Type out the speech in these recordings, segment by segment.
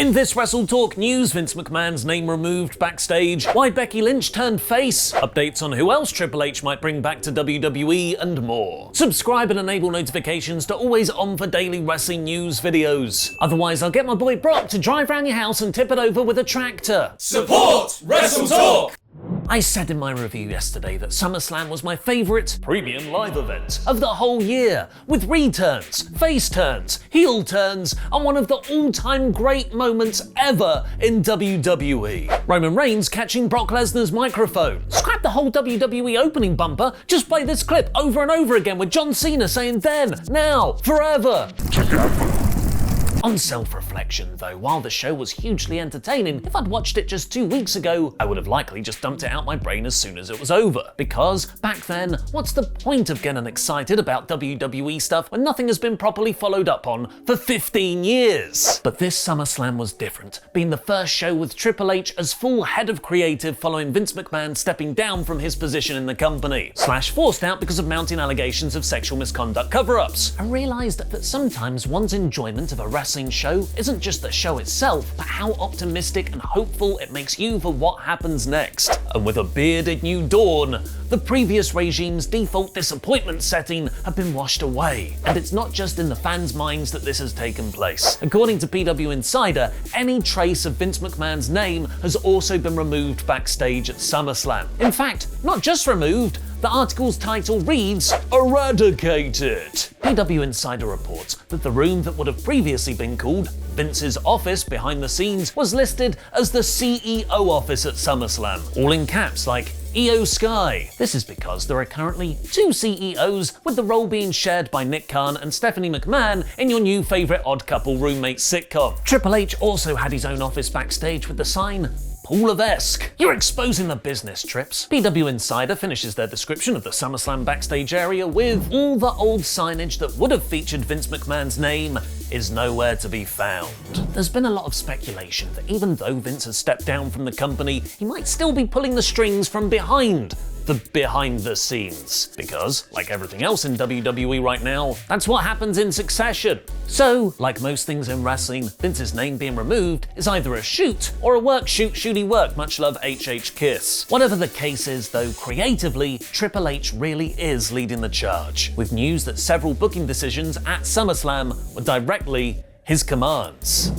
In this WrestleTalk news, Vince McMahon's name removed backstage, why Becky Lynch turned face, updates on who else Triple H might bring back to WWE, and more. Subscribe and enable notifications to always on for daily wrestling news videos. Otherwise, I'll get my boy Brock to drive around your house and tip it over with a tractor. Support WrestleTalk! I said in my review yesterday that SummerSlam was my favourite premium live event of the whole year, with returns, face turns, heel turns, and one of the all-time great moments ever in WWE. Roman Reigns catching Brock Lesnar's microphone. Scrap the whole WWE opening bumper, just play this clip over and over again with John Cena saying then, now, forever. On self-reflection though, while the show was hugely entertaining, if I'd watched it just 2 weeks ago, I would have likely just dumped it out my brain as soon as it was over. Because, back then, what's the point of getting excited about WWE stuff when nothing has been properly followed up on for 15 years? But this SummerSlam was different, being the first show with Triple H as full head of creative following Vince McMahon stepping down from his position in the company, / forced out because of mounting allegations of sexual misconduct cover-ups. I realised that sometimes one's enjoyment of a wrestling show isn't just the show itself, but how optimistic and hopeful it makes you for what happens next. And with a bearded new Dawn, the previous regime's default disappointment setting have been washed away. And it's not just in the fans' minds that this has taken place. According to PW Insider, any trace of Vince McMahon's name has also been removed backstage at SummerSlam. In fact, not just removed, the article's title reads, ERADICATED. PW Insider reports that the room that would have previously been called Vince's office behind the scenes was listed as the CEO office at SummerSlam, all in caps like EO Sky. This is because there are currently 2 CEOs, with the role being shared by Nick Khan and Stephanie McMahon in your new favourite odd couple roommate sitcom. Triple H also had his own office backstage with the sign Pool of Esque. You're exposing the business, Trips. PW Insider finishes their description of the SummerSlam backstage area with all the old signage that would have featured Vince McMahon's name is nowhere to be found. There's been a lot of speculation that even though Vince has stepped down from the company, he might still be pulling the strings from behind the scenes. Because, like everything else in WWE right now, that's what happens in succession. So, like most things in wrestling, Vince's name being removed is either a shoot or a work shoot shooty work, much love HH Kiss. Whatever the case is though, creatively, Triple H really is leading the charge, with news that several booking decisions at SummerSlam were directly his commands.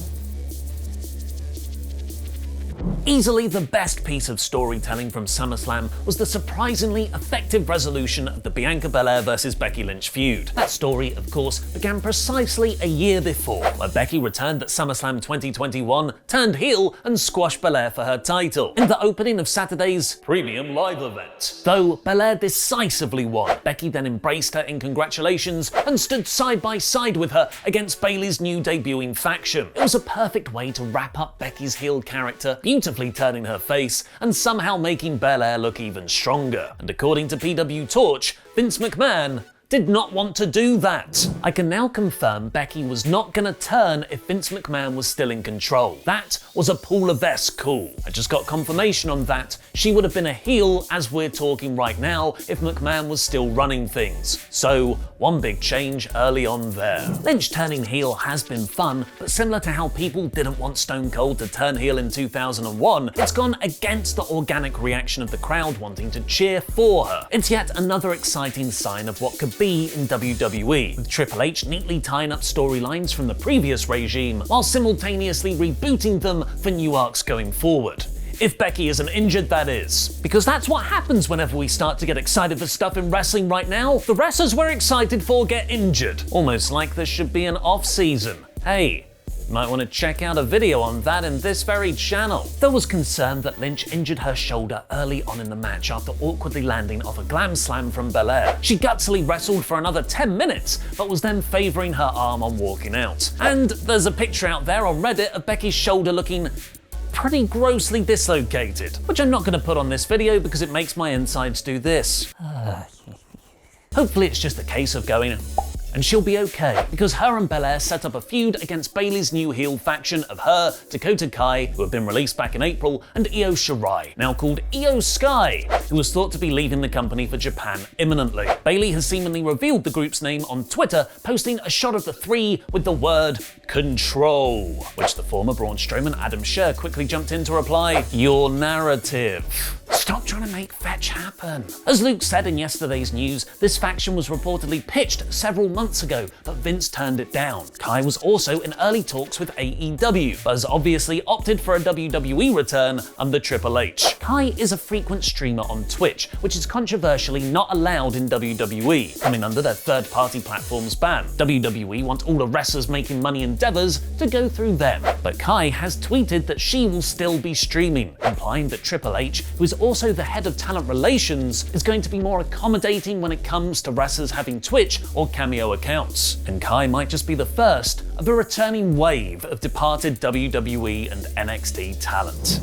Easily the best piece of storytelling from SummerSlam was the surprisingly effective resolution of the Bianca Belair vs Becky Lynch feud. That story, of course, began precisely a year before, where Becky returned at SummerSlam 2021, turned heel, and squashed Belair for her title in the opening of Saturday's premium live event. Though Belair decisively won, Becky then embraced her in congratulations and stood side by side with her against Bayley's new debuting faction. It was a perfect way to wrap up Becky's heel character, beautifully turning her face and somehow making Belair look even stronger. And according to PW Torch, Vince McMahon did not want to do that. I can now confirm Becky was not gonna turn if Vince McMahon was still in control. That was a Pool of Esque call. I just got confirmation on that. She would have been a heel as we're talking right now if McMahon was still running things. So, one big change early on there. Lynch turning heel has been fun, but similar to how people didn't want Stone Cold to turn heel in 2001, it's gone against the organic reaction of the crowd wanting to cheer for her. It's yet another exciting sign of what could be in WWE, with Triple H neatly tying up storylines from the previous regime while simultaneously rebooting them for new arcs going forward. If Becky isn't injured, that is. Because that's what happens whenever we start to get excited for stuff in wrestling right now. The wrestlers we're excited for get injured. Almost like there should be an off-season. Hey, you might want to check out a video on that in this very channel. There was concern that Lynch injured her shoulder early on in the match after awkwardly landing off a glam slam from Belair. She gutsily wrestled for another 10 minutes, but was then favouring her arm on walking out. And there's a picture out there on Reddit of Becky's shoulder looking pretty grossly dislocated, which I'm not going to put on this video because it makes my insides do this. Hopefully it's just a case of going And she'll be okay, because her and Belair set up a feud against Bayley's new heel faction of her, Dakota Kai, who had been released back in April, and Io Shirai, now called Io Sky, who was thought to be leaving the company for Japan imminently. Bayley has seemingly revealed the group's name on Twitter, posting a shot of the three with the word control, which the former Braun Strowman Adam Scherr quickly jumped in to reply, "Your narrative. Stop trying to make fetch happen." As Luke said in yesterday's news, this faction was reportedly pitched several months ago, but Vince turned it down. Kai was also in early talks with AEW, but has obviously opted for a WWE return under Triple H. Kai is a frequent streamer on Twitch, which is controversially not allowed in WWE, coming under their third-party platform's ban. WWE want all the wrestlers making money endeavors to go through them, but Kai has tweeted that she will still be streaming, implying that Triple H, who is also the head of talent relations, is going to be more accommodating when it comes to wrestlers having Twitch or Cameo accounts. And Kai might just be the first of a returning wave of departed WWE and NXT talent.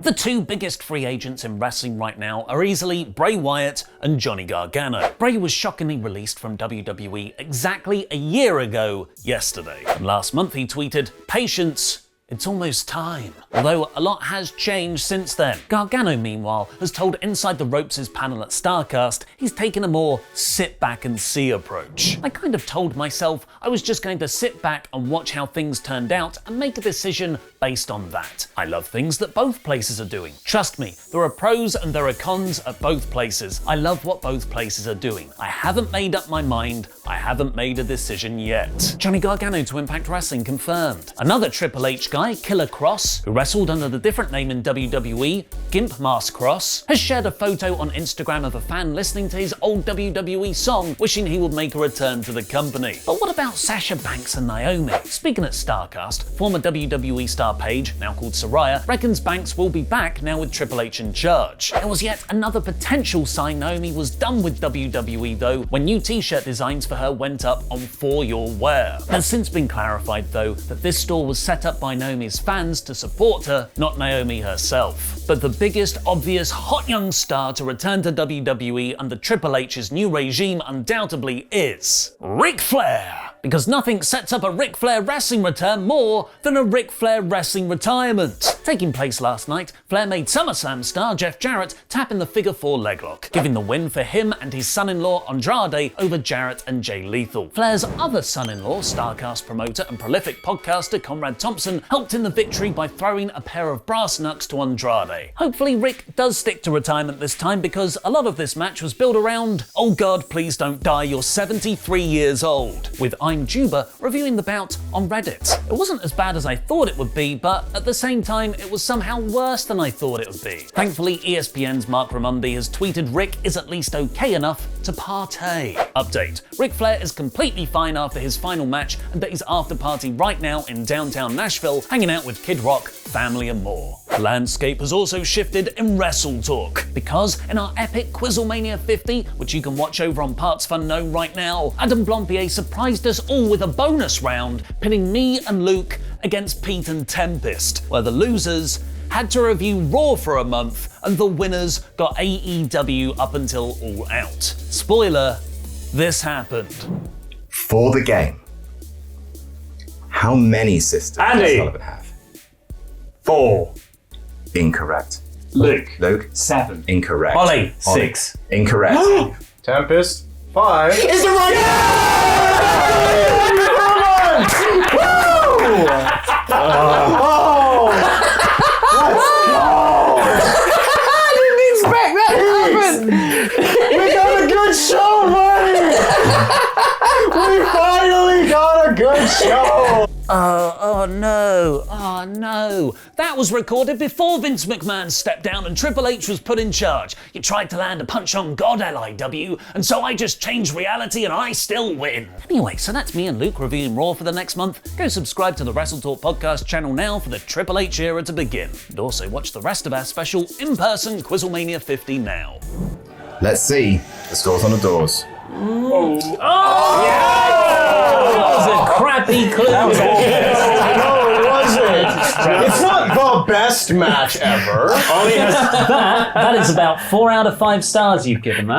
The two biggest free agents in wrestling right now are easily Bray Wyatt and Johnny Gargano. Bray was shockingly released from WWE exactly a year ago yesterday. And last month he tweeted, "Patience, it's almost time." Although a lot has changed since then. Gargano, meanwhile, has told Inside the Ropes' panel at StarCast he's taken a more sit back and see approach. "I kind of told myself I was just going to sit back and watch how things turned out and make a decision based on that. I love things that both places are doing. Trust me, there are pros and there are cons at both places. I love what both places are doing. I haven't made up my mind. I haven't made a decision yet." Johnny Gargano to Impact Wrestling confirmed. Another Triple H guy, Killer Cross, who wrestled under the different name in WWE, Gimp Mask Cross, has shared a photo on Instagram of a fan listening to his old WWE song, wishing he would make a return to the company. But what about Sasha Banks and Naomi? Speaking at StarCast, former WWE star Paige, now called Saraya, reckons Banks will be back now with Triple H in charge. There was yet another potential sign Naomi was done with WWE though, when new t-shirt designs for her went up on For Your Wear. It has since been clarified though that this store was set up by Naomi's fans to support her, not Naomi herself. But the biggest obvious hot young star to return to WWE under Triple H's new regime undoubtedly is Ric Flair. Because nothing sets up a Ric Flair wrestling return more than a Ric Flair wrestling retirement. Taking place last night, Flair made SummerSlam star Jeff Jarrett tap in the figure 4 leg lock, giving the win for him and his son-in-law Andrade over Jarrett and Jay Lethal. Flair's other son-in-law, StarCast promoter and prolific podcaster Conrad Thompson, helped in the victory by throwing a pair of brass knucks to Andrade. Hopefully Rick does stick to retirement this time, because a lot of this match was built around, "Oh God, please don't die, you're 73 years old," with I'm Juba reviewing the bout on Reddit. It wasn't as bad as I thought it would be, but at the same time it was somehow worse than I thought it would be. Thankfully ESPN's Mark Raimondi has tweeted Rick is at least okay enough to partay. Update: Ric Flair is completely fine after his final match and at his after party right now in downtown Nashville, hanging out with Kid Rock, family and more. The landscape has also shifted in WrestleTalk, because in our epic Quizzlemania 50, which you can watch over on Parts Unknown right now, Adam Blompier surprised us all with a bonus round, pitting me and Luke against Pete and Tempest, where the losers had to review Raw for a month and the winners got AEW up until All Out. Spoiler, this happened. For the game, how many sisters does Sullivan have? 4. Incorrect. Luke. 7. Incorrect. Ollie. 6. Incorrect. Tempest. 5. Is the right I didn't expect that to happen. We got a good show, buddy. We finally got a good show. Oh no. That was recorded before Vince McMahon stepped down and Triple H was put in charge. You tried to land a punch on God, LIW, and so I just changed reality and I still win. Anyway, so that's me and Luke reviewing Raw for the next month. Go subscribe to the WrestleTalk podcast channel now for the Triple H era to begin. And also watch the rest of our special in-person Quizzlemania 50 now. Let's see the scores on the doors. That was a crappy clue. No, it wasn't. It's not the best match ever. That is about 4 out of 5 stars you've given that.